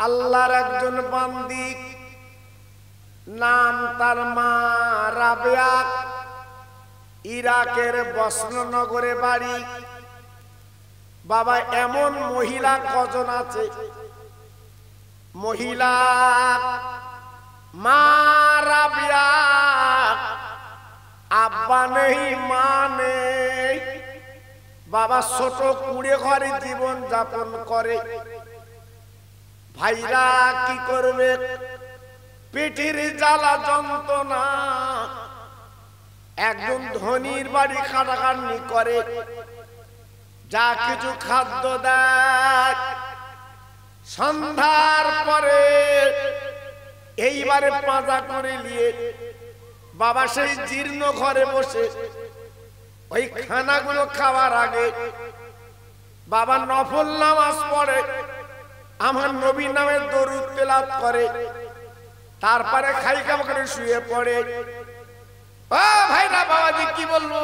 আল্লাহর একজন বান্দি, নাম তার মা রাবেয়া, ইরাকের বসনগরে বাড়ি। বাবা, এমন মহিলা কজন আছে, মহিলা মা রাবেয়া, আব্বা নেই মা নেই, বাবা ছোট কুড়ে ঘরে জীবন যাপন করে। ভাইরা কি করবে, পেটের জ্বালা যন্ত্রণা। একজন ধনীর বাড়ি খাটাখাটনি করে, যা কিছু খাদ্য দেয়, সন্ধ্যার পরে এইবারে পাজা করে নিয়ে বাবা সেই জীর্ণ ঘরে বসে ওই খানাগুলো খাওয়ার আগে বাবা নফল নামাজ পড়ে, আমার নবীর নামে দরুদ তেলাওয়াত করে, তারপরে খাইকা করে শুয়ে পড়ে। ও ভাইরা, বাবাজি কি বলবো,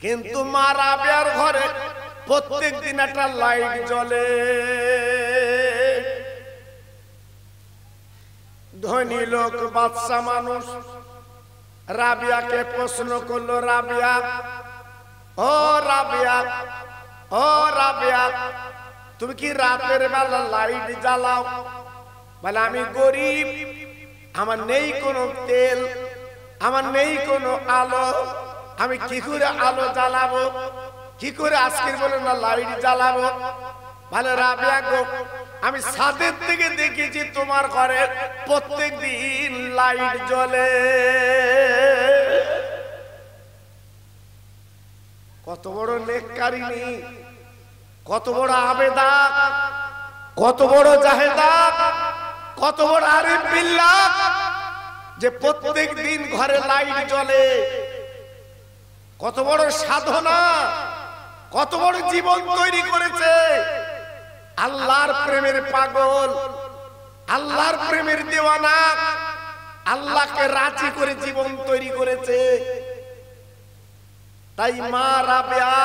কিন্তু মা রাবেয়ার ঘরে প্রত্যেক দিন একটা লাইট জ্বলে। ধনী লোক, বাদশা মানুষ, রাবেয়াকে প্রশ্ন করলো, রাবেয়া, ও রাবেয়া, ও রাবেয়া, তুমি কি রাতের বেলা লাইট জ্বালাও? বলে, আমি গরিব, আমার নেই কোনো তেল, আমার নেই কোনো আলো, আমি কি করে আলো জ্বালাবো, কি করে আজকের বলে না লাইট জ্বালাবো? বলে, রাবেয়া গো, আমি ছাদের থেকে দেখেছি তোমার ঘরে প্রত্যেক দিন লাইট জ্বলে। কত বড় নেককারিনী, কত বড় আবেদা, কত বড় জাহেদা, কত বড় আরিফ বিল্লাহ, যে প্রত্যেক দিন ঘরে লাইট জ্বলে। কত বড় সাধনা, কত বড় জীবন তৈরি করেছে। আল্লাহর প্রেমের পাগল, আল্লাহর প্রেমের দেওয়ানা, আল্লাহকে রাজি করে জীবন তৈরি করেছে। তাই মা রাবেয়া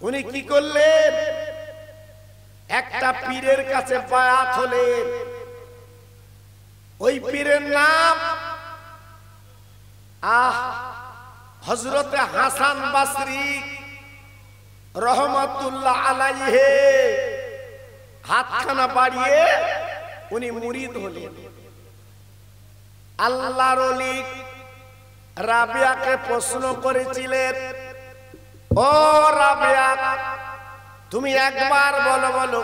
উনি কি করলেন, একটা পীরের কাছে বায়াত হলেন। ওই পীরের নাম হযরতে হাসান বসরি রহমাতুল্লাহ আলাইহি। হাতখানা বাড়িয়ে উনি মুরিদ হলেন। আল্লাহর ওলি রাবেয়াকে প্রশ্ন করেছিলেন, ও রাবেয়া, তুমি একবার বলো, বলো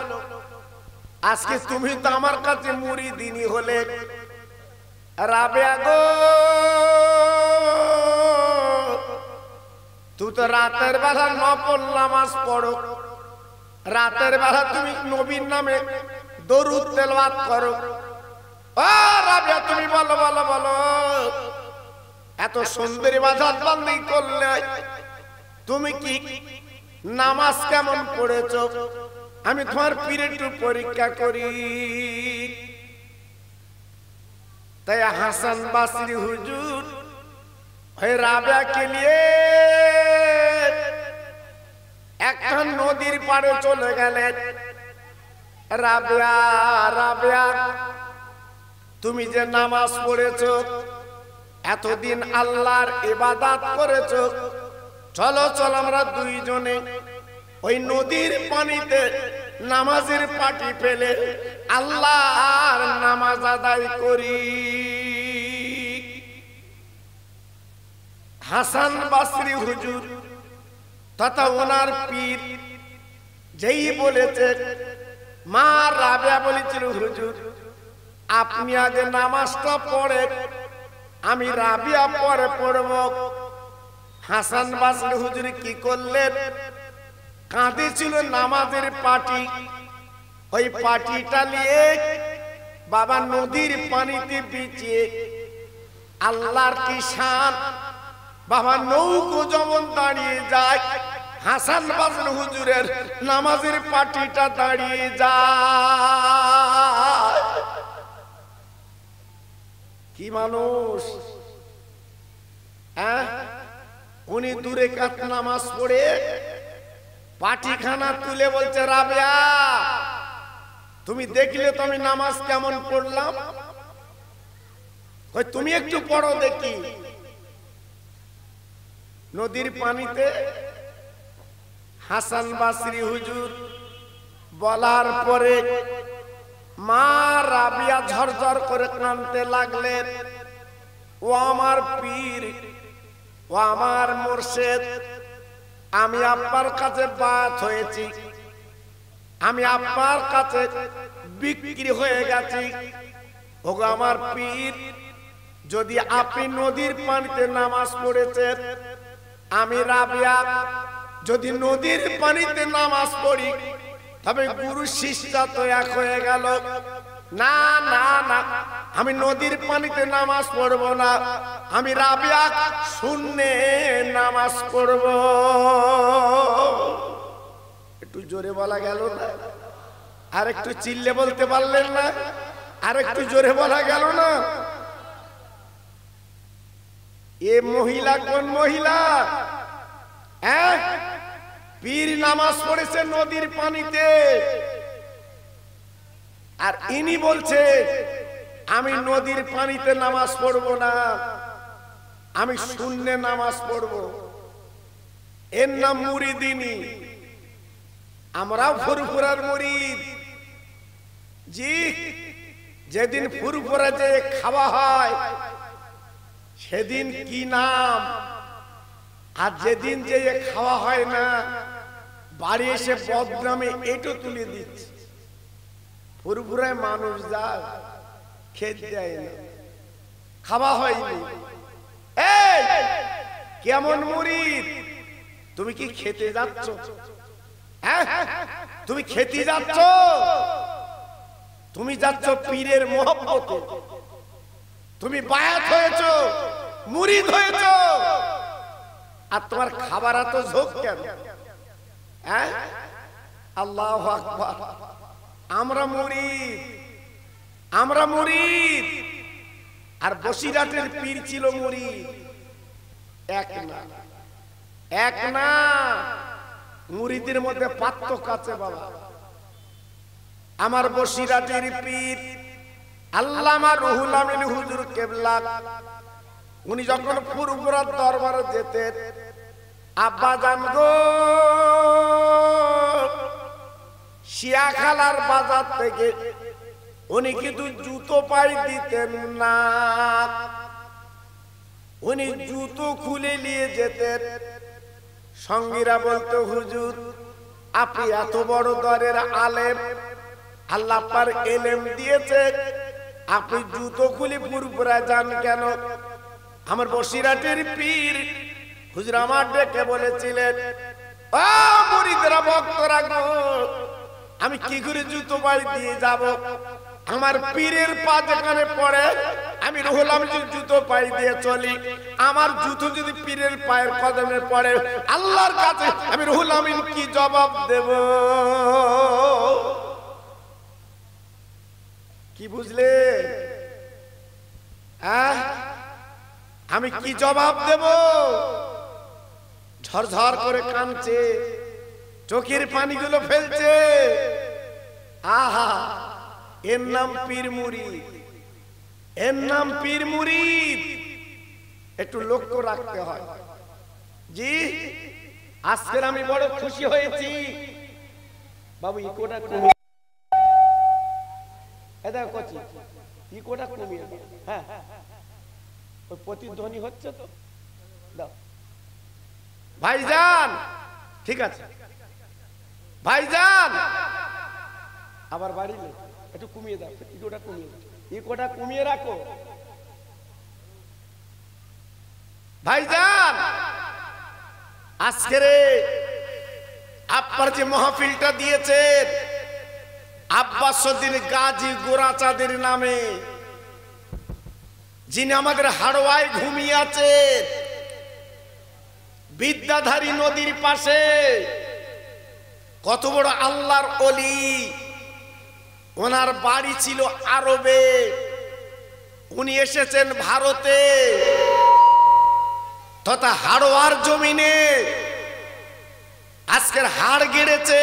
আজকে তুমি তো আমার কাছে মুরিদিনী হলে। রাবেয়া গো, তুমি তো রাতের বেলা নফল নামাজ পড়ো, রাতের বেলা তুমি নবীর নামে দরুদ তেলাওয়াত করো। ও রাবেয়া, তুমি বলো, বলো, বলো, এত সুন্দর ইবাদত বন্দেগি করলে তুমি কি নামাজ কেমন পড়েছো? আমি তোমার পীরের একটু পরীক্ষা করি। তাই হাসান বসরি হুজুর ওই রাবেয়াকে নিয়ে একটা নদীর পাড়ে চলে গেলেন। রাবেয়া, রাবেয়া, তুমি যে নামাজ পড়েছো, এতদিন আল্লাহর ইবাদত করেছো, চলো চলো আমরা দুইজনে ওই নদীর পানিতে নামাজের পাটি ফেলে আল্লাহর নামাজ আদায় করি। হাসান বসরি হুজুর তথা ওনার পীর যেই বলেছে, মা রাবেয়া বলেছিল, হুজুর আপনি আগে নামাজটা পড়ে, আমি রাবেয়া পরে পড়ব। হাসান বসরি হুজুর কি করলেন, কাঁদেছিল নামাজের পাটি, ওই পাটিটা নিয়ে বাবা নদীর পানিতে বিছিয়ে আল্লাহর কি শান, বাবা নৌকো যেমন দাঁড়িয়ে যায়, হাসান বসরি হুজুরের নামাজের পাটিটা দাঁড়িয়ে যায়। কি মানুষ, হ্যাঁ? উনি দূরে কাত নামাজ পড়ে পাটিখানা তুলে বলছে, রাবেয়া তুমি দেখলে তো আমি নামাজ কেমন পড়লাম, তুমি একটু পড়ো দেখি। নদীর পানিতে হাসান বাসরি হুজুর বলার পরে মা রাবিয়া ঝরঝর করে কাঁদতে লাগলেন। ও আমার পীর, ও আমার মুর্শিদ, আমি আপনার কাছে বাত হয়েছি, আমি আপনার কাছে বিক্রি হয়ে গেছি। ওগো আমার পীর, যদি আপনি নদীর পানিতে নামাজ পড়েছেন, আমি রাবিয়া যদি নদীর পানিতে নামাজ পড়ি, তবে গুরু শিষ্য তো এক হয়ে গেল। না না না, আমি নদীর পানিতে নামাজ পড়ব না, আমি রাবিয়া শূন্যে নামাজ পড়ব। একটু জোরে বলা গেল না? আর একটু চিল্লে বলতে পারলেন না? আর একটু জোরে বলা গেল না? এ মহিলা কোন মহিলা? হ্যাঁ, পীর নামাজ পড়েছে নদীর পানিতে, আর ইনি বলছে আমি নদীর পানিতে নামাজ পড়ব না, আমি শূন্যে নামাজ পড়ব। এর নাম মুরিদিনী। আমরাও ফুরফুরার মুরিদ। জি, যেদিন ফুরফুরা যে খাওয়া হয় সেদিন কি নাম, আর যেদিন যে খাওয়া হয় না বাড়ি এসে বদনামে এটো তুলে দিচ্ছে। ফুরফুরায় মানুষ যায়, খেতে দেয় না, খাওয়া হয়নি। এই কেমন মুরিদ, তুমি কি খেতে যাচ্ছ? হ্যাঁ, তুমি খেতে যাচ্ছ? তুমি যাচ্ছ পীরের মহব্বতে, তুমি বায়াত হয়েছো, মুরিদ হয়েছো, আর তোমার খাবার এত ঝোঁক কেন? হ্যাঁ, আল্লাহু আকবার। আমরা মুরিদ, আমরা মুরিদ। আর বসিরহাটের পীর ছিল মুরিদ। এক না, এক না, মুরিদের মধ্যে পার্থক্য আছে বাবা। আমার বসিরহাটের পীর আল্লামা রুহুল আমিন হুজুর কেবলা, উনি যখন ফুরফুরার দরবারে যেতেন, আব্বা জান গো, শিয়াখালার বাজার থেকে উনি কিন্তু জুতো পাই দিতেন না, উনি জুতো খুলে নিয়ে যেতেন। সঙ্গীরা বলতো, হুজুর আপনি এত বড় দরের আলেম, আল্লাহ পার এলেম দিয়েছে, আপনি জুতো খুলে ফুরফুরা যান কেন? আমার বসিরহাটের পীর হুজুর আমার ডেকে বলেছিলেন, ও মুরিদরা, ভক্তরা গো, আমি কি করে জুতো বাড়ি দিয়ে যাব? আমার পীরের পা যেখানে পড়ে আমি রুহুল আমিনের জুতো পাই দিয়ে চলি। আমার জুতো যদি পীরের পায়ের কদমে পড়ে, আল্লাহর কাছে আমি রুহুল আমিন কি জবাব দেব? কি বুঝলে? আমি কি জবাব দেব? ঝরঝর করে কাঁদছে, চোখের পানিগুলো ফেলছে। আহা, এর নাম পীর মুরিদ, এর নাম পীর মুরিদ। একটু লক্ষ্য রাখতে হয়। জি, আজকের আমি বড় খুশি হয়েছি বাবু। ইকোটা কমিয়ে, দেখো কচি, ইকোটা কমিয়ে। হ্যাঁ, ওই প্রতিধ্বনি হচ্ছে তো, দাও ভাইজান। ঠিক আছে ভাইজান, আবার বাড়িলে একটু কমিয়ে দাও, ইকোটা কমিয়ে দাও, ইকোটা কমিয়ে রাখো ভাইজান। আজকের আপনার যে মাহফিলটা দিয়েছেন আব্বাসউদ্দিন গাজী গোরাচাঁদের নামে, যিনি আমাদের হাড়োয়ায় ঘুমিয়ে আছে, বিদ্যাধারী নদীর পাশে, কত বড় আল্লাহর ওলি। ওনার বাড়ি ছিল আরবে, উনি এসেছেন ভারতে তথা হাড়োয়ার জমিনে। আজকের হাড় গেড়েছে,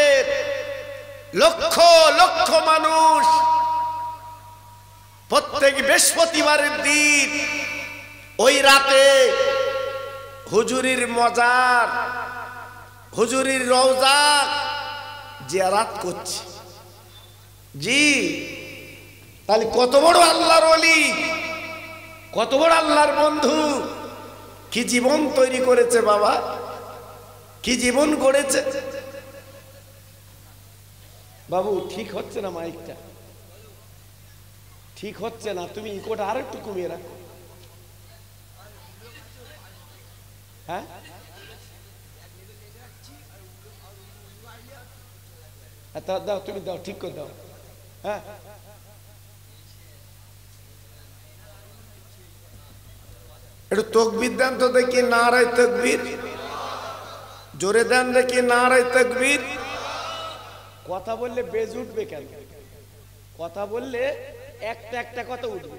লক্ষ লক্ষ মানুষ প্রত্যেক বৃহস্পতিবারের দিন ওই রাতে হুজুরির মজার হুজুরির রওজা জিয়ারত করছে। জি, তাহলে কত বড় আল্লাহর ওলি, কত বড় আল্লাহর বন্ধু, কি জীবন তৈরি করেছে বাবা, কি জীবন গড়েছে। বাবু ঠিক হচ্ছে না, মাইকটা ঠিক হচ্ছে না, তুমি ইকোটা আর একটু কমিয়ে রাখো। হ্যাঁ, দাও, তুমি দাও, ঠিক করে দাও। হ্যাঁ, একটু তকবীর দেন তো দেখি, নারায়ে তাকবীর, জোরে দেন দেখি, নারায়ে তাকবীর। কথা বললে বেজ উঠবে কেন? কথা বললে একটা একটা কথা উঠবে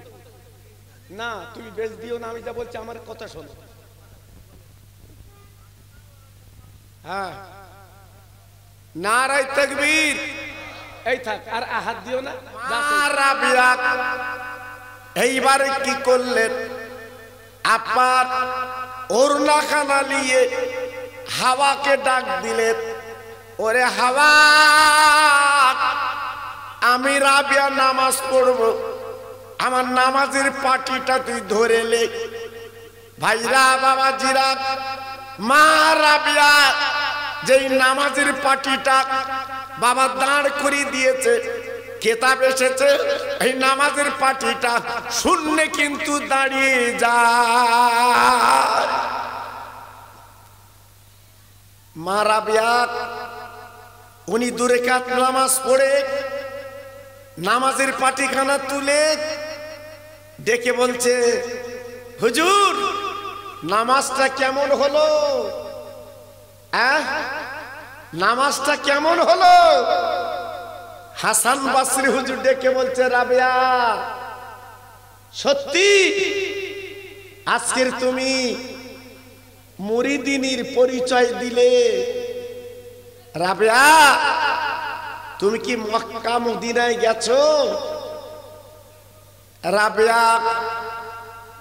না, তুমি বেজ দিও না, আমি যা বলছি আমার কথা শোনো। হ্যাঁ, নারায়ে তাকবীর। এই থাক, আর হাত দিও না। রাবিয়া এইবারে কি করলেন, আপনার ওড়নাখানা নিয়ে হাওয়াকে ডাক দিলেন, ওরে হাওয়া, আমি রাবিয়া নামাজ পড়ব, আমার নামাজের পাটিটা তুই ধরে লে। ভাইরা বাবাজিরা, মা রাবিয়া যেই নামাজের পাটিটা বাবা দাঁড় করিয়ে দিয়েছে, কেতাব এসেছে এই নামাজের পাটিটা শূন্যে কিন্তু দাঁড়িয়ে যায়। মা রাবিয়া উনি দূরে কাত নামাজ পড়ে নামাজের পাটিখানা তুলে ডেকে বলছে, হুজুর নামাজটা কেমন হলো? নামাজটা কেমন হলো? হাসান বাসরি হুজুর ডেকে বলছে, রাবিয়া সত্যি আজকের তুমি মুরিদিনীর পরিচয় দিলে। রাবিয়া তুমি কি মক্কা মদিনায় গেছো? রাবিয়া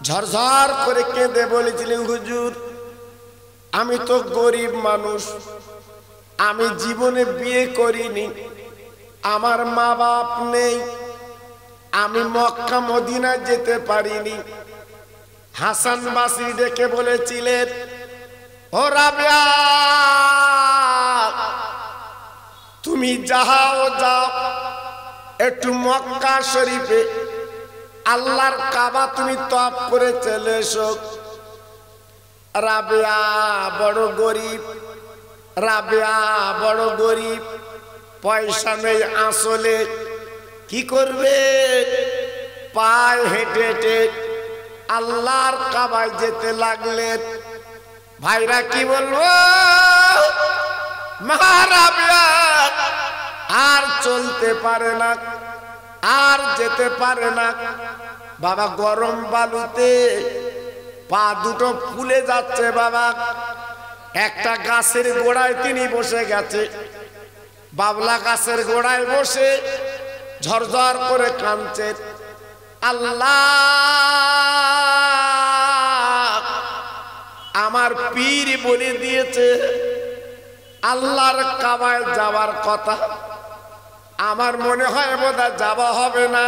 ঝরঝর করে কেঁদে বলেছিলেন, হুজুর আমি তো গরিব মানুষ, আমি জীবনে বিয়ে করিনি, আমার মা বাপ নেই, আমি মক্কা মদিনা যেতে পারিনি। হাসান বাসরি ডেকে বলেছিলেন, ও রাবিয়া তুমি যাও যাও একটু মক্কা শরীফে আল্লাহর কাবা তুমি তওয়াফ করে চলে এসো। রাবিয়া বড় গরিব, রাবিয়া বড় গরিব, পয়সা নেই আসলে, কি করবে? পায়ে হেঁটে হেঁটে আল্লাহর কাবায় যেতে লাগলেন। ভাইরা কি বলবো, মা রাবিয়া আর চলতে পারে না, আর যেতে পারে না। বাবা গরম বালুতে পা দুটো ফুলে যাচ্ছে। বাবা একটা গাছের গোড়ায় তিনি বসে গেছে, বাবলা গাছের গোড়ায় বসে ঝরঝর করে কাঁদছে। আল্লাহ আমার পীর বলে দিয়েছে আল্লাহর কাবায় যাওয়ার কথা, আমার মনে হয় বোধহয় যাওয়া হবে না,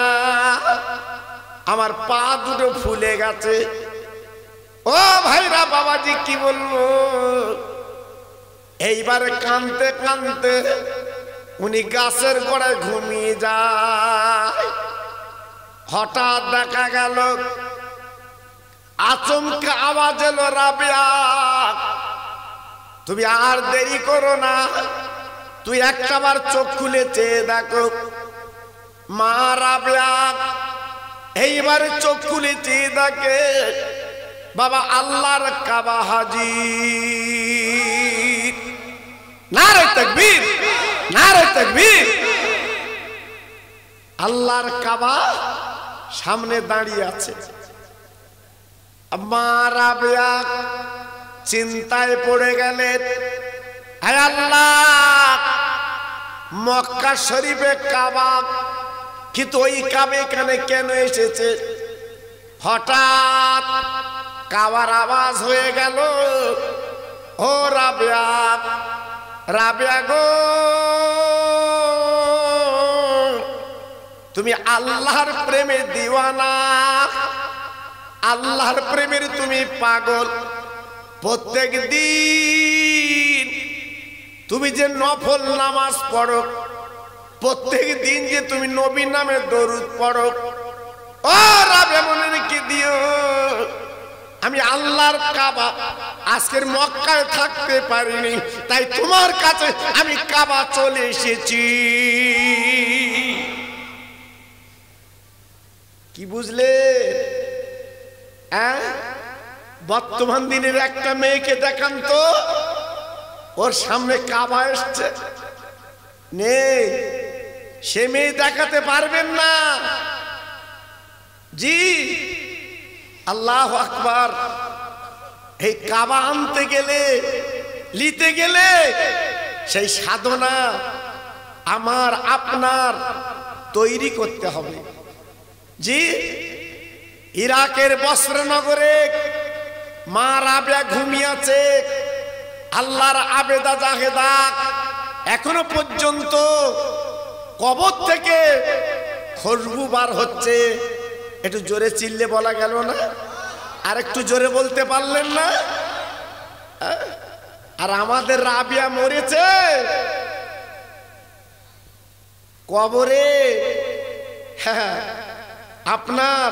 আমার পা দুটো ফুলে গেছে। ও ভাইরা বাবাজি কি বলবো, এইবারে কাঁদতে কাঁদতে উনি গাছের গোড়ায় ঘুমিয়ে যায়। হঠাৎ দেখা গেল আচমকা আওয়াজ এলো, রাবিয়া তুমি আর দেরি করো না, তুই একটাবার চোখ খুলে চেয়ে দেখো। মা রাবিয়া এইবারে চোখ খুলে চেয়ে দেখে বাবা আল্লাহর কাবা হাজির। নারে তাকবীর, নারে তাকবীর। আল্লাহর কাবা সামনে দাঁড়িয়ে আছে। মা রাবিয়া চিন্তায় পড়ে গেলেন, হে আল্লাহ মক্কা শরীফে কাবা, কিন্তু ওই কাবা এখানে কেন এসেছে? হঠাৎ কাবার আওয়াজ হয়ে গেল, ও রাবিয়া, রাবিয়া গো, তুমি আল্লাহর প্রেমে দিওয়ানা, আল্লাহর প্রেমের তুমি পাগল। প্রত্যেক দিন তুমি যে নফল নামাজ পড়ো, প্রত্যেক দিন যে তুমি নবীর নামে দরুদ পড়ো, ও রাবিয়া মনে রেখে দিও, আমি আল্লাহর কাবা আজকের মক্কায় থাকতে পারিনি, তাই তোমার কাছে আমি কাবা চলে এসেছি। কি বুঝলে? বর্তমান দিনের একটা মেয়েকে দেখান তো, ওর সামনে কাবা এসছে, নেই, সে মেয়ে দেখাতে পারবেন না। জি, আল্লাহু আকবার। এই কাবা আনতে গেলে, নিতে গেলে সেই সাধনা আমার আপনার তৈরি করতে হবে। জি, ইরাকের বসরানগরে মা রাবিয়া ঘুমিয়েছে, আল্লাহর আবেদা জাহেদা এখনো পর্যন্ত কবর থেকে খুশবু বার হচ্ছে। একটু জোরে চিল্লে বলা গেল না? আর একটু জোরে বলতে পারলেন না? আর আমাদের রাবিয়া মরেছে কবরে, হ্যাঁ, আপনার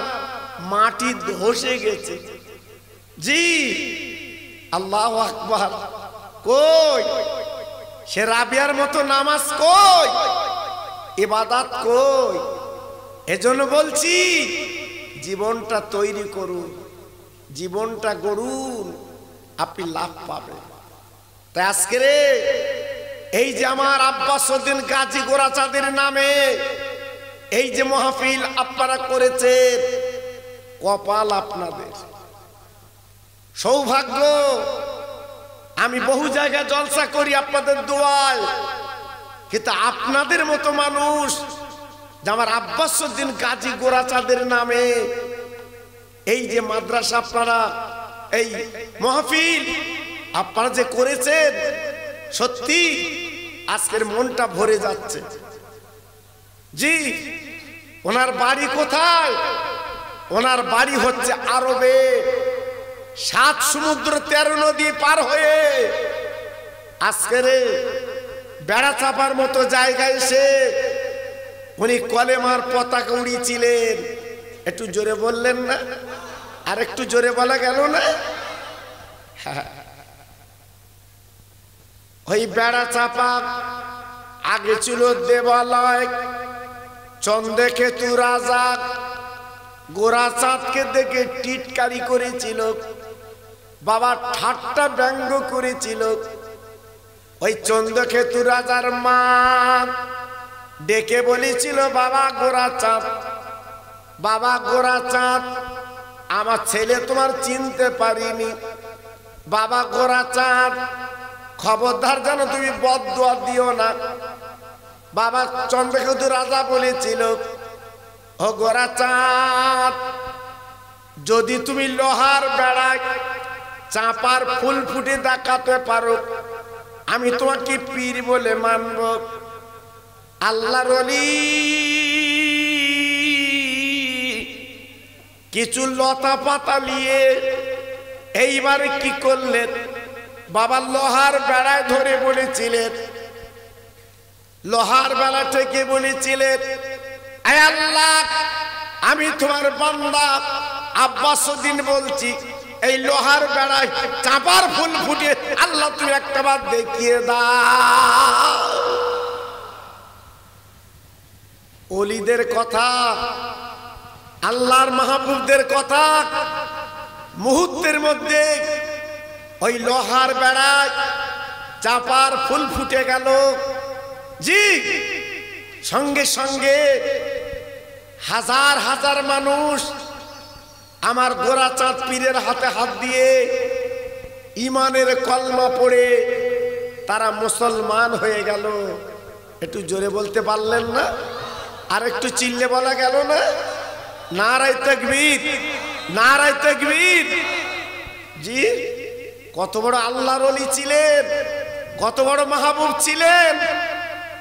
মাটি ধসে গেছে। জি, আল্লাহু আকবার। কই সে রাবিয়ার মতো নামাজ, কই ইবাদত, কই? এজন্য বলছি জীবনটা তৈরি করুন, জীবনটা গড়ুন, আপনি লাভ পাবেন। তাই আজকে এই যে আমার আব্বাসউদ্দিন গাজী গোরাচাঁদের নামে এই যে মাহফিল আপনারা করেছেন, কপাল আপনাদের, সৌভাগ্য। আমি বহু জায়গায় জলসা করি আপনাদের দোয়ায়, কিন্তু আপনাদের মতো মানুষ, যে আমার আব্বাসউদ্দিন গাজী গোরাচাঁদের নামে এই যে মাদ্রাসা, আপনারা এই মাহফিল আপনারা যে করেছেন, সত্যি আজকের মনটা ভরে যাচ্ছে। জি, ওনার বাড়ি কোথায়? ওনার বাড়ি হচ্ছে আরবে, 7 সমুদ্র 13 নদী পার হয়ে আজকের বেড়া চাপার মতো জায়গায় এসে উনি কলেমার পতাকা উড়িয়েছিলেন। একটু জোরে বললেন না? আর একটু জোরে বলা গেল না? ওই বেড়া চাপা আগে ছিল দেবালয়, চন্দ্রকেতু রাজা গোরাচাঁদকে দেখে টিটকারি করেছিল, বাবা ঠাট্টা ব্যঙ্গ করেছিল। ওই চন্দ্রকেতু রাজার মা ডেকে বলেছিল, বাবা গোরাচাঁদ, বাবা গোরাচাঁদ, আমার ছেলে তোমার চিনতে পারিনি, বাবা গোরাচাঁদ খবরদার যেন তুমি বদদুয়া দিও না। বাবা চন্দ্রকেতু রাজা বলেছিল, ও গোরাচাঁদ, যদি তুমি লোহার বেড়ায় চাপার ফুল ফুটে দেখাতে পারো, আমি তোমাকে পীর বলে মানব। আল্লাহর ওলি কিছু লতা পাতা নিয়ে এইবারে কি করলেন, বাবা লোহার বেড়ায় ধরে বলেছিলেন, লোহার বেড়া থেকে বলেছিলেন, আয় আল্লাহ, আমি তোমার বান্দা আব্বাসউদ্দিন বলছি, এই লোহার বেড়ায় চাপার ফুল ফুটে আল্লাহ তুমি একটা বার দেখিয়ে দাও। ওলিদের কথা, আল্লাহর মাহবুবদের কথা, মুহূর্তের মধ্যে ওই লোহার বেড়ায় চাপার ফুল ফুটে গেল। জি, সঙ্গে সঙ্গে হাজার হাজার মানুষ আমার গোরাচাঁদ পীরের হাতে হাত দিয়ে ইমানের কলমা পড়ে তারা মুসলমান হয়ে গেল। একটু জোরে বলতে পারলেন না? আর একটু চিল্লে বলা গেল না? নারায়ে তাকবীর, নারায়ে তাকবীর। জি, কত বড় আল্লাহর ওলি ছিলেন, কত বড় মাহবুব ছিলেন,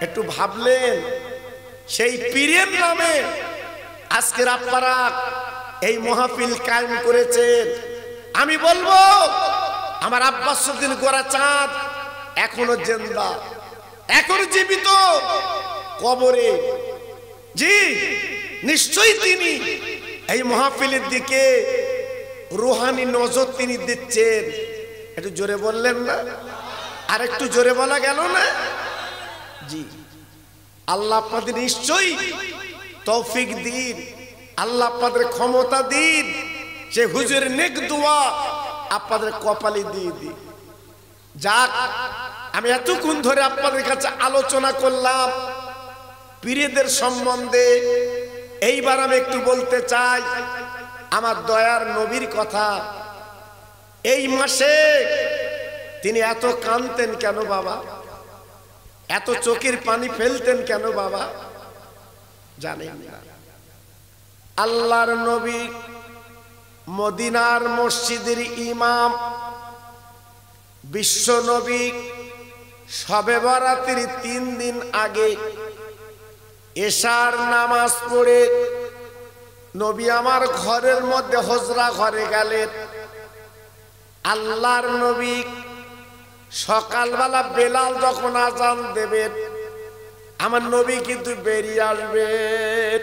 একটু ভাবলেন? সেই পীরের নামে আজকের আপনারা এই মাহফিল কায়েম করেছেন। আমি বলবো আমার আব্বাসউদ্দিন গোরাচাঁদ এখনো জিন্দা, এখনো জীবিত কবরে। জি, নিশ্চয়ই তিনি এই মাহফিলের দিকে রুহানি নজর তিনি দিচ্ছেন। একটু জোরে বললেন না? আর একটু জোরে বলা গেল না? জি, আল্লাহ আপনাদের নিশ্চয়ই তৌফিক দিন, আল্লাহ আপনাদের ক্ষমতা দিন, সে হুজুরের নেক দোয়া আপনাদের কপালে দিয়ে দিন। যাক, আমি এতক্ষণ ধরে আপনাদের কাছে আলোচনা করলাম পীরেদের সম্বন্ধে। এইবার আমি একটু বলতে চাই আমার দয়ার নবীর কথা। এই মাসে তিনি এত কাঁদতেন কেন বাবা? এত চোখের পানি ফেলতেন কেন বাবা? জানেন না? আল্লাহর নবী মদিনার মসজিদের ইমাম, বিশ্ব নবী শবে বরাতের 3 দিন আগে এশার নামাজ পড়ে নবী আমার ঘরের মধ্যে হুজরা ঘরে গেলেন। আল্লাহর নবী সকালবেলা বেলাল যখন আজান দেবেন আমার নবী কিন্তু বেরিয়ে আসবেন।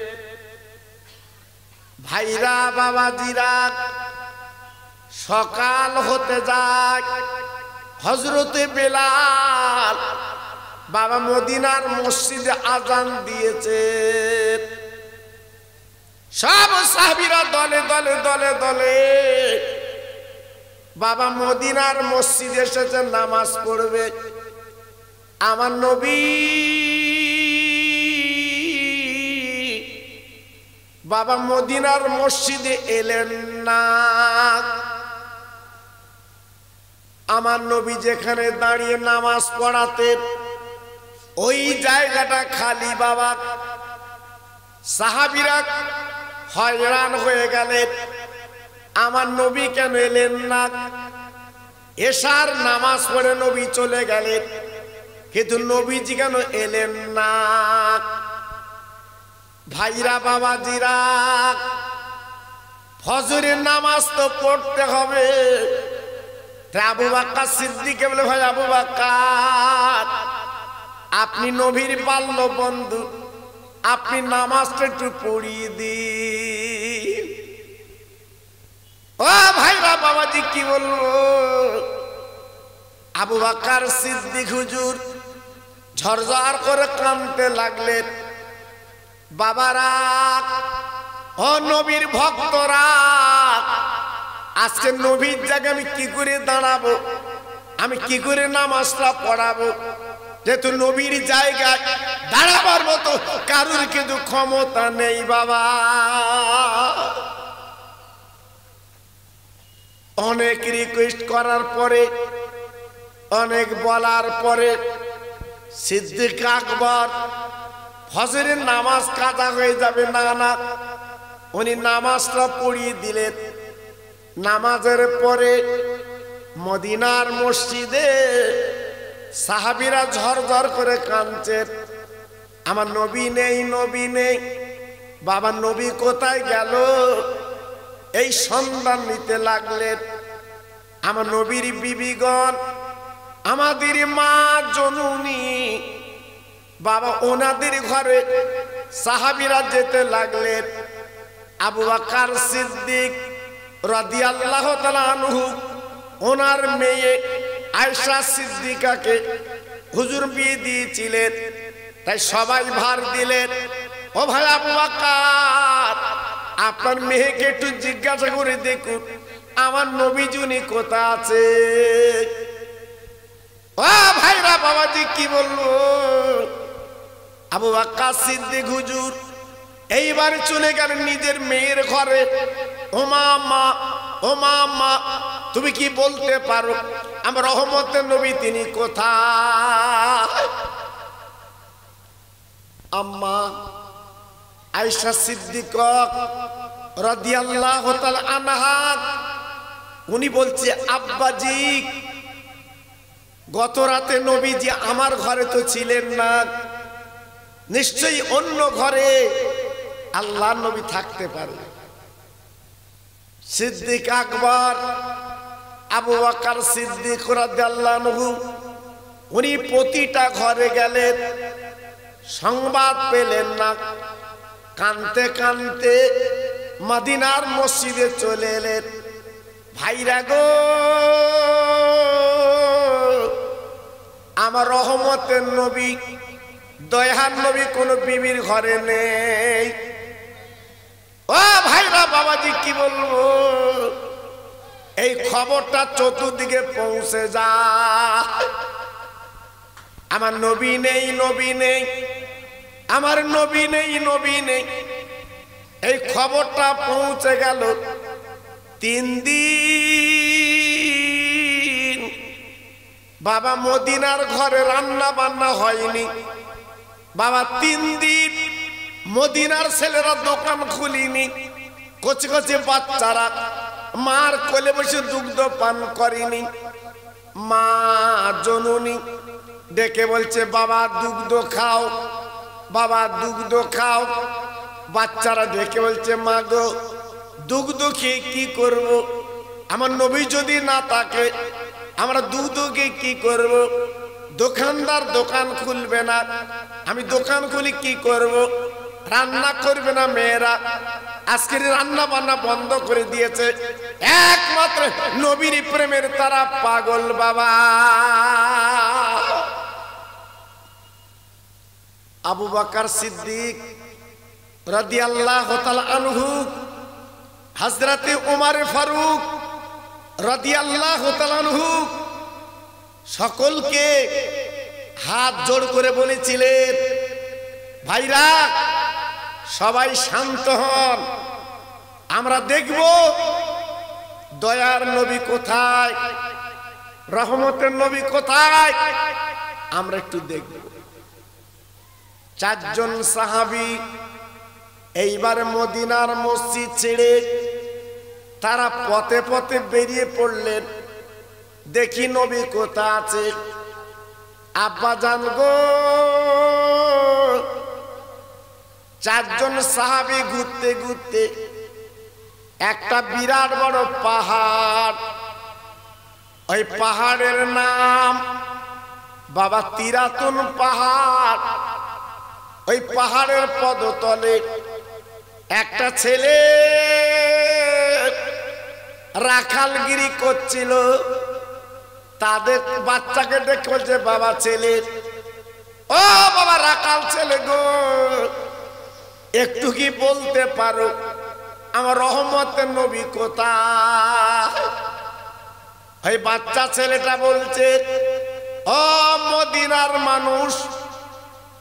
ভাইরা বাবাজিরা, সকাল হতে যায়, হযরতে বেলাল বাবা মদিনার মসজিদে আজান দিয়েছে। সব সাহাবীরা দলে দলে দলে দলে বাবা মদিনার মসজিদে এসেছে নামাজ পড়বে। আমার নবী বাবা মদিনার মসজিদে এলেন না। আমার নবী যেখানে দাঁড়িয়ে নামাজ পড়াতেন ওই জায়গাটা খালি বাবা। সাহাবীরা হয়রান হয়ে গেলেন, আমার নবী কেন এলেন না? এশার নামাজ পড়ে নবী চলে গেলেন, কিন্তু নবীজি কেন এলেন না? ভাইরা বাবাজিরা, ফজরের নামাজ তো পড়তে হবে। আবু বকর সিদ্দিক বলে, ভাই আবু বকর, আপনি নবীর বাল্য বন্ধু, আপনি নামাজটা একটু পড়িয়ে দিন। ও ভাইরা বাবাজি, কি বলবো? আবু বকর সিদ্দিক হুজুর ঝরঝর করে কাঁদতে লাগলেন। বাবারা, ও নবীর ভক্তরা, আজকে নবীর জায়গায় আমি কি করে দাঁড়াবো? আমি কি করে নামাজটা পড়াবো? যেহেতু নবীর জায়গায় দাঁড়াবার মতো কারুর কিন্তু ক্ষমতা নেই বাবা। অনেক রিকোয়েস্ট করার পরে, অনেক বলার পরে সিদ্দিক আকবর ফজরের নামাজ কাজা হয়ে যাবে না না, উনি নামাজটা পড়িয়ে দিলেন। নামাজের পরে মদিনার মসজিদে সাহাবীরা ঝরঝর করে কাঁদছেন, আমার নবী নেই, নবী নেই। বাবা নবী কোথায় গেল? এই সন্ধান নিতে লাগলেন। আমার নবীর বিবিগণ, আমাদের মা জননী বাবা, ওনাদের ঘরে সাহাবীরা যেতে লাগলেন। আবু বকর সিদ্দিক রাদিয়াল্লাহু তাআলা আনহু ওনার মেয়ে আয়েশা সিদ্দিকাকে হুজুর বিয়ে দিয়েছিলেন, তাই সবাই ভার দিলেন, ও ভাই আবু বকর, আপনার মেয়েকে একটু জিজ্ঞাসা করে দেখুন আমার নবীজুনি কোথায় আছে। ও ভাইরা বাবাজি, কি বলবো? আবু বকর সিদ্দিক হুজুর এইবার চলে গেলেন নিজের মেয়ের ঘরে। ও মা, ও মা, তুমি কি বলতে পারো আমার রহমতের নবী তিনি কোথায়? আম্মা আয়েশা সিদ্দিকা রাদিয়াল্লাহু তাআলা আনহা উনি বলছে, আব্বাজি গত রাতে নবীজি আমার ঘরে তো ছিলেন না, নিশ্চয়ই অন্য ঘরে আল্লাহর নবী থাকতে পারে। সিদ্দিক আকবর আবু বকর সিদ্দিক রাদিয়াল্লাহু আনহু উনি প্রতিটা ঘরে গেলেন, সংবাদ পেলেন না, কানতে কানতে মদিনার মসজিদে চলে এলেন। ভাইরা গো, আমার রহমতের নবী দয়ার নবী কোন বিবির ঘরে নেই। ও ভাইরা, বাবাজি কি বলবো, এই খবরটা চতুর্দিকে পৌঁছে যায়, আমার নবী নেই, নবী নেই, আমার নবী নেই, নবী নেই। এই খবরটা পৌঁছে গেল। 3 দিন বাবা মদিনার ঘরে রান্না বান্না হয়নি। বাবা 3 দিন মদিনার ছেলেরা দোকান খুলিনি। কচি কচি বাচ্চারা মার কোলে বসে দুগ্ধ পান করেনি। মা জননী ডেকে বলছে, বাবা দুগ্ধ খাও, বাবা দুগ্ধ খাও। বাচ্চারা ডেকে বলছে, মা গো দুগ্ধ খেয়ে কি করব, আমার নবী যদি না থাকে আমরা দুগ্ধ খেয়ে কি করব? দোকানদার দোকান খুলবে না, আমি দোকান খুলি কি করব? রান্না করবে না মেয়েরা, আজকের রান্না বান্না বন্ধ করে দিয়েছে। একমাত্র নবীর প্রেমের তারা পাগল। বাবা আবু বকর সিদ্দিক রাদিয়াল্লাহু তাআলা আনহু, হযরতে ওমর ফারুক রাদিয়াল্লাহু তাআলা আনহু সকলকে হাত জোড় করে বলেছিলেন, ভাইরা সবাই শান্ত হন, আমরা দেখব দয়ার নবী কোথায়, রহমতের নবী কোথায়, আমরা একটু দেখব। 4 জন সাহাবী এইবার মদিনার মসজিদ ছেড়ে তারা পথে পথে বেরিয়ে পড়লেন, দেখি নবী কোথা আছে। আব্বা জান গো, 4 জন সাহাবী ঘুরতে ঘুরতে একটা বিরাট বড় পাহাড়, ওই পাহাড়ের নাম বাবা তিরাতুন পাহাড়। ওই পাহাড়ের পদতলে একটা ছেলে রাখালগিরি করছিল। তাদের বাচ্চাকে দেখে বলছে, বাবা ছেলে, ও বাবা রাখাল ছেলে গো, একটু কি বলতে পারো আমার রহমতের নবী কোথায়? ওই বাচ্চা ছেলেটা বলছে, ও মদিনার মানুষ,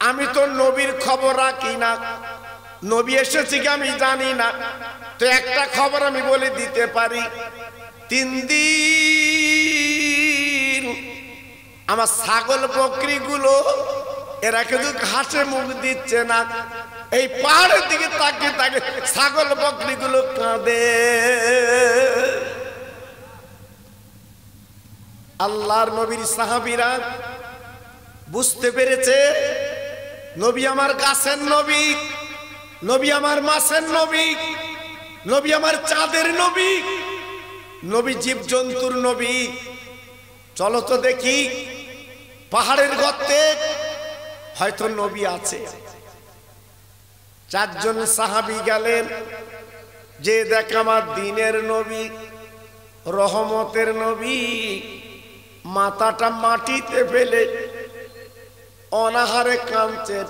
আমি তো নবীর খবর রাখি না, নবী এসেছে কি আমি জানি না, তো একটা খবর আমি বলে দিতে পারি। 3 দিন আমার ছাগল বকরি গুলো এরা কিন্তু ঘাসে মুখ দিচ্ছে না, এই পাহাড়ের দিকে তাকিয়ে তাকিয়ে ছাগল বকরি গুলো কাঁদে। আল্লাহর নবীর সাহাবীরা বুঝতে পেরেছে, নবী আমার গাছের নবী, নবী আমার মাছের নবী, নবী আমার চাঁদের নবী, নবী জীব জন্তুর নবী। চলো তো দেখি পাহাড়ের গর্তে হয়তো নবী আছে। 4 জন সাহাবী গেলেন, যে দেখ আমার দিনের নবী, রহমতের নবী, মাথাটা মাটিতে ফেলে অনাহারে কাঁদছেন,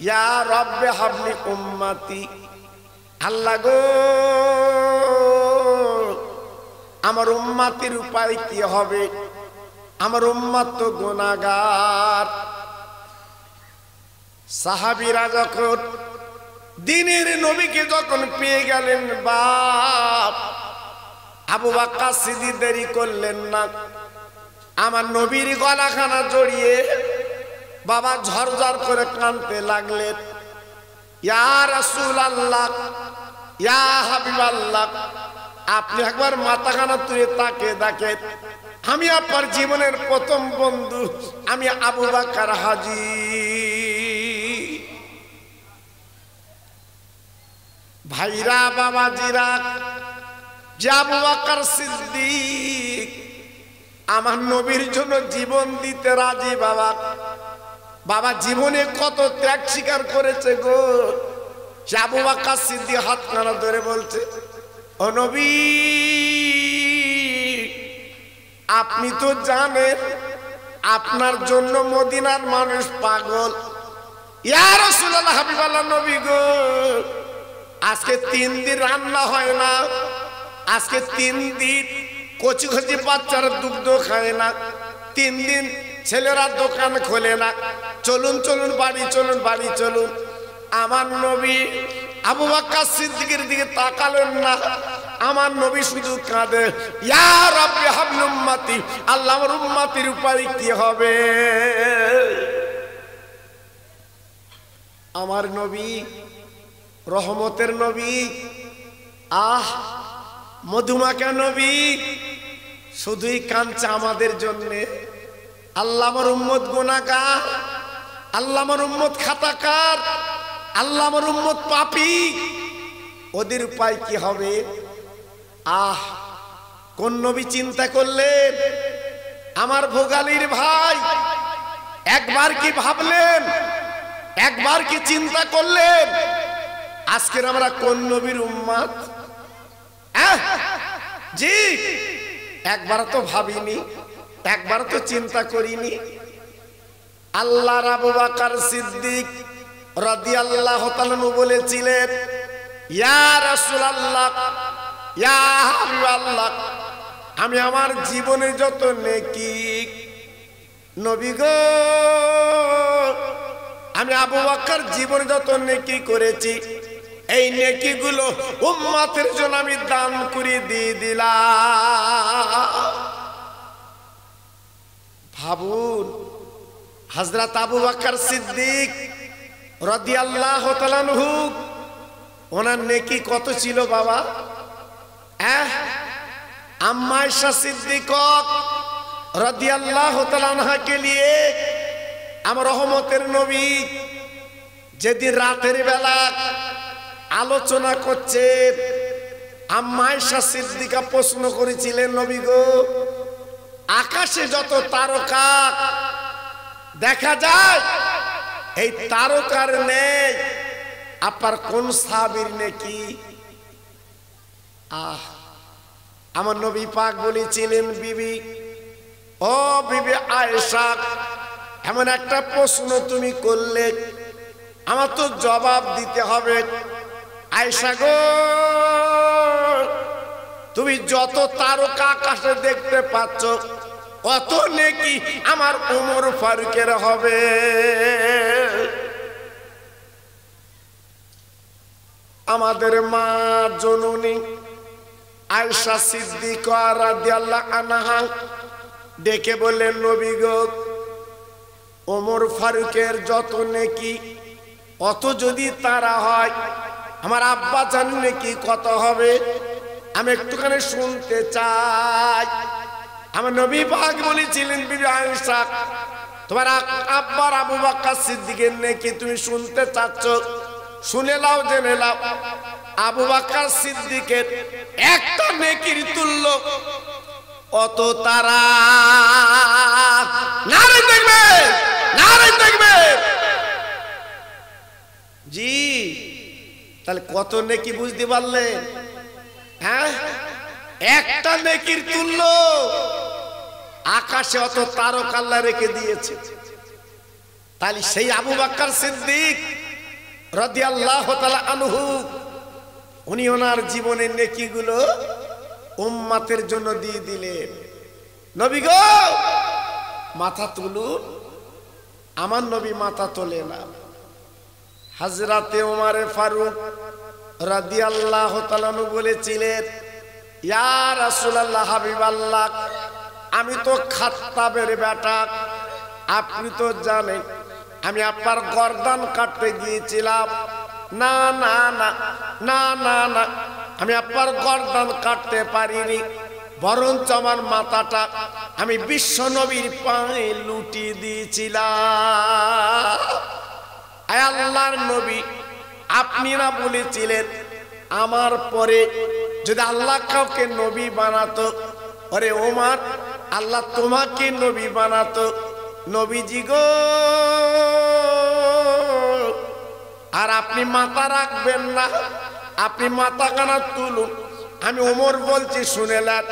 ইয়া রব্বে হাবলি উম্মতি, আল্লাহ গো আমার উম্মতির উপায় কি হবে, আমার উম্মত তো গুনাহগার। সাহাবীরা যখন দিনের নবীকে যখন পেয়ে গেলেন, বাপ আবু বকর সিদ্দিক দেরি করলেন না, আমার নবীর গলাখানা জড়িয়ে বাবা ঝরঝর করে কাঁদতে লাগলেন, ইয়া রাসূলুল্লাহ, ইয়া হাবিবাল্লাহ, আপনি একবার মাথাখানা তুলে তাকে দেখেন, আমি আপনার জীবনের প্রথম বন্ধু, আমি আবু বকর হাজী। ভাইরা বাবাজিরা, যে আবু বকর সিদ্দিক আমার নবীর জন্য জীবন দিতে রাজি। বাবা বাবা জীবনে কত ত্যাগ স্বীকার করেছে গো। সে আবু বকর সিদ্দিক হাত কানা ধরে বলছে, ও নবী, আপনি তো জানেন আপনার জন্য মদিনার মানুষ পাগল। ইয়া রাসূলুল্লাহ, হাবিবাল্লাহ নবী গো, আজকে 3 দিন রান্না হয় না, আজকে 3 দিন কচি কচি বাচ্চারা দুগ্ধ খায় না, 3 দিন ছেলেরা দোকান খোলে না, চলুন চলুন বাড়ি চলুন, বাড়ি চলুন। আমার নবী আবু বকর সিদ্দিকের দিকে তাকালেন না, আমার নবী শুধু কাঁদে, ইয়া রাব্বি হাবলি উম্মতি, আল্লাহ আমার উম্মতির উপায় কি হবে। আমার নবী রহমতের নবী, মধুমাখা নবী, শুধুই কাঁদছে আমাদের জন্য। আল্লাহ আমার উম্মত গুনাহগার, আল্লাহ আমার উম্মত খাতাকার, আল্লাহ আমার উম্মত পাপী, ওদের উপায় কি হবে। কোন নবী চিন্তা করলেন? আমার ভোগালীর ভাই, একবার কি ভাবলেন, একবার কি চিন্তা করলেন আজকের আমরা কোন নবীর উম্মত? জি, একবার তো ভাবিনি, একবার তো চিন্তা করিনি। আল্লাহর আবু বকর সিদ্দিক রাদিয়াল্লাহু তাআলা বলেছিলেন, ইয়া রাসূলুল্লাহ, ইয়া হাবিবাল্লাহ, আমি আমার জীবনে যত নেকি, নবী গো, আমি আবু বকর জীবনে যত নেকি করেছি, এই নেকিগুলো উম্মতের জন্য আমি দান করে দিয়ে দিলাম। ভাবুন, হযরত আবু বকর সিদ্দিক রাদিয়াল্লাহু তাআলা আনহু, ওনার নেকি কত ছিল বাবা? আম্মা আয়েশা সিদ্দিকা রাদিয়াল্লাহু তাআলা আনহাকে নিয়ে আমার রহমতের নবী যেদিন রাতের বেলা আলোচনা করছেন, আম্মা আয়েশা সিদ্দিকা প্রশ্ন করেছিলেন, নবী গো, আকাশে যত তারকা দেখা যায়, এই তারকার নেই আপনার কোন সাহাবীর নেকি? আমার নবী পাক বলেছিলেন, বিবি, ও বিবি আয়েশা, এমন একটা প্রশ্ন তুমি করলে, আমার তো জবাব দিতে হবে। আয়েশা গো, তুমি যত তারকা আকাশে দেখতে পাচ্ছ, অত নেকি আমার ওমর ফারুকের হবে। আমাদের মা জননী আয়েশা সিদ্দিকা রাদিয়াল্লাহু আনহা ডেকে বললেন, নবী গো, ওমর ফারুকের যত নেকি, অত যদি তারা হয়, আমার আব্বা জান নেকি কত হবে? আমি একটুখানি শুনতে চাই। আমার নবী পাক বলেছিলেন, বিবি আয়েশা, তোমার আব্বার আবু বকর সিদ্দিকের নেকি তুমি শুনতে চাচ্ছ, শুনে নাও, জেনে নাও। আবু বকর সিদ্দিকের একটা নেকির তুল্য অত তারা। নারে দেখবে, নারে দেখবে। জি, তাহলে কত নেকি বুঝতে পারলেন? হ্যাঁ, একটা নেকির তুল্য আকাশে অত তারকা আল্লাহ রেখে দিয়েছে। তাহলে সেই আবু বকর সিদ্দিক রাদিয়াল্লাহু তাআলা আনহু, উনি ওনার জীবনের নেকিগুলো উম্মতের জন্য দিয়ে দিলেন। নবী গো, মাথা তুলুন। আমার নবী মাথা তোলে না। হযরতে ওমর ফারুক রাদিয়াল্লাহু তাআলা বলেছিলেন, ইয়া রাসূলুল্লাহ, হাবিবাল্লাহ, আমি তো খাত্তাবের বেটা, আপনি তো জানেন আমি আপনার গর্দান কাটতে গিয়েছিলাম। না না না না না না, আমি আপনার গর্দান কাটতে পারিনি, বরঞ্চ আমার মাথাটা আমি বিশ্ব নবীর পায়ে লুটিয়ে দিয়েছিলাম। আয় আল্লাহর নবী, আপনি না বলেছিলেন আমার পরে যদি আল্লাহ কাউকে নবী বানাতো, আরে ওমর, আল্লাহ তোমাকে নবী বানাতো। নবীজি গো, আর আপনি মাথা রাখবেন না, আপনি মাথা কানা তুলুন। আমি ওমর বলছি শুনেলেন,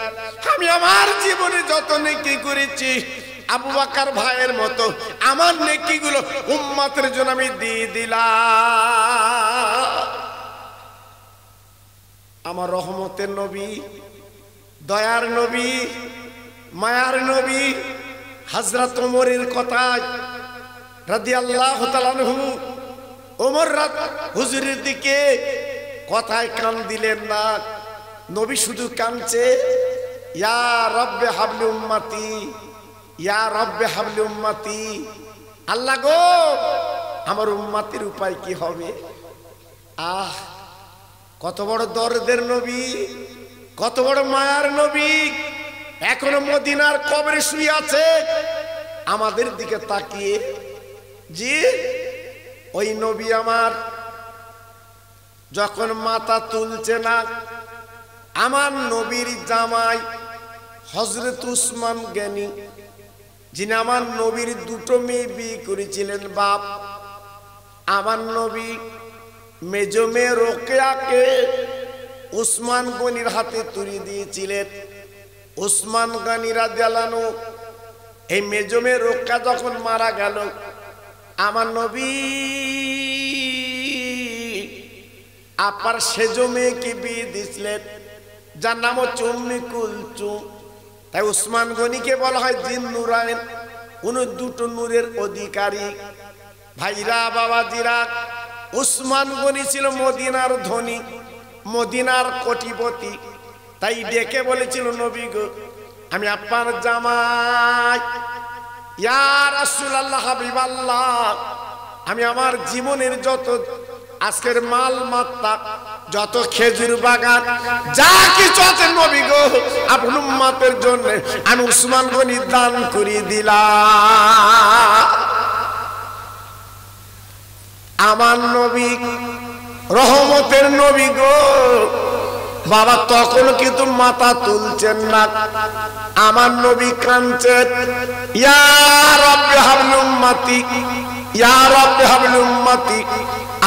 আমি আমার জীবনে যত নেকি করেছি আবু বকর ভাইয়ের মতো আমার নেকিগুলো উম্মতের জন্য আমি দিয়ে দিলাম। আমার রহমতের নবী, দয়ার নবী, মায়ার নবী হযরত ওমরের কথা রাদিয়াল্লাহু তাআলা আনহু, ওমর হুজুরের দিকে কথায় কান দিলেন না। নবী শুধু কাঁদছে, ইয়া রব্বে হাবলি উম্মতি, ইয়া রব্বে হাবলি উম্মতি। আল্লাহ গো, আমার উম্মতের উপায় কি হবে? আহ, কত বড় দরদের নবী, কত বড় মায়ার নবী, এখনো মদিনার কবরে শুয়ে আছে আমাদের দিকে তাকিয়ে। জি, ওই নবী আমার যখন মাথা তুলছে না, আমার নবীর জামাই হযরত উসমান গনি, যিনি আমার নবীর দুটো মেয়ে বিয়ে করেছিলেন বাপ, আমার নবী মেজো মেয়ে রোকেয়াকে উসমান গনির হাতে তুলে দিয়েছিলেন। উসমান গনি রাদিয়াল্লাহু আনহু, এই মেজো মেয়ে রোকেয়া যখন মারা গেল, আমার নবী আপার সেজো মেয়েকে বিয়ে দিয়েছিলেন, যার নাম হচ্ছে উম্মে কুলসুম। তাই উসমান গনিকে বলা হয় জিন নুরাইন, উনি দুটো নূরের অধিকারী। ভাইরা বাবাজিরা, উসমান গনি ছিল মদিনার ধনী, মদিনার কোটিপতি। তাই ডেকে বলেছিল, নবী গো, আমি আপনার জামাই, ইয়া রাসূলুল্লাহ, হাবিবাল্লাহ, আমি আমার জীবনের যত আজকের মাল মাত্তা, যত খেজুর বাগান, যা কিছু আছে নবী গো, আপনার উম্মতের জন্য আমি উসমান গনি দান করে দিলাম। আমার নবী রহমতের নবী গো, বাবা তখন কিন্তু মাথা তুলছেন না, আমার নবী কাঁদছেন, ইয়া রাব্বি হাবলি উম্মতি, ইয়া রাব্বি হাবলি উম্মতি।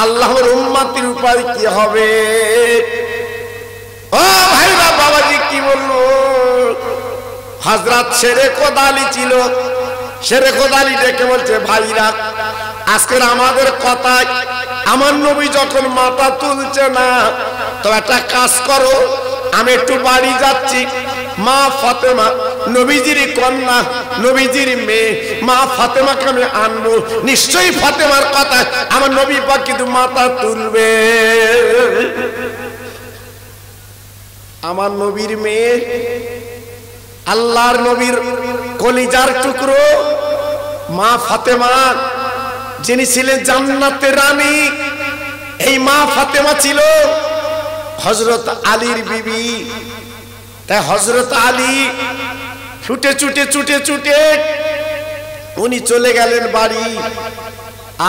আল্লাহর উম্মতির উপায় কি হবে? ও ভাইরা বাবাজি, কি বলবো, হযরত শেরে কোদালি ছিল, শেরে কোদালি ডেকে বলছে, ভাইরা আজকের আমাদের কথায় আমার নবী যখন মাথা তুলছে না, তো একটা কাজ করো, আমি একটু বাড়ি যাচ্ছি, মা ফাতেমা নবীজির কন্যা, নবীজির মেয়ে মা ফাতেমাকে আমি আনবো, নিশ্চয়ই ফাতেমার কথা আমার নবী পাক কিন্তু মাথা তুলবে। আমার নবীর মেয়ে, আল্লাহর নবীর কলিজার টুকরো মা ফাতেমা, যিনি ছিলেন জান্নাতের রানী, এই মা ফাতেমা ছিল হযরত আলীর বিবি। তাই হযরত আলী ছুটে ছুটে ছুটে ছুটে উনি চলে গেলেন বাড়ি।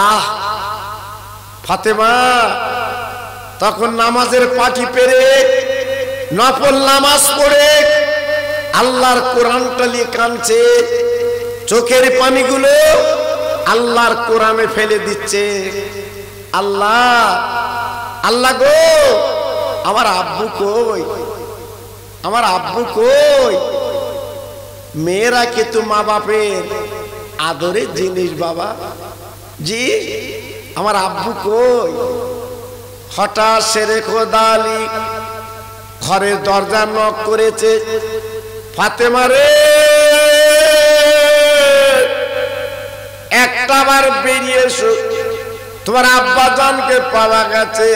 আহ, ফাতেমা তখন নামাজের পাটি পেরে, নফল নামাজ পড়ে আল্লাহর কোরআনটা নিয়ে কাঁদছে, চোখের পানিগুলো আল্লাহর কোরআনে ফেলে দিচ্ছে। আল্লাহ, আল্লাহ গো, আমার আব্বু কই, আমার আব্বু কই? মেয়েরা কিন্তু মা বাপের আদরের জিনিস বাবা। জি, আমার আব্বু কই? হঠাৎ শেরে কোদালি ঘরের দরজা নক করেছে, ফাতেমা রে, একটা বার বেরিয়ে এসো, তোমার আব্বা জানকে পাওয়া গেছে।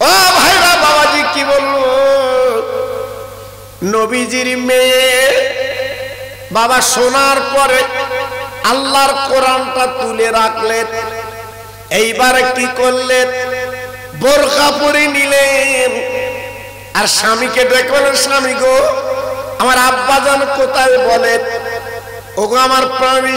ও ভাইরা বাবাজি, কি বলবো, নবীজির মেয়ে বাবা শোনার পরে আল্লাহর কোরআনটা তুলে রাখলেন। এইবার কি করলেন? বোরকা পরে নিলেন আর স্বামীকে দেখলেন, স্বামী গো আমার আব্বাজান কোথায়? বলেন ওগো আমার প্রাণী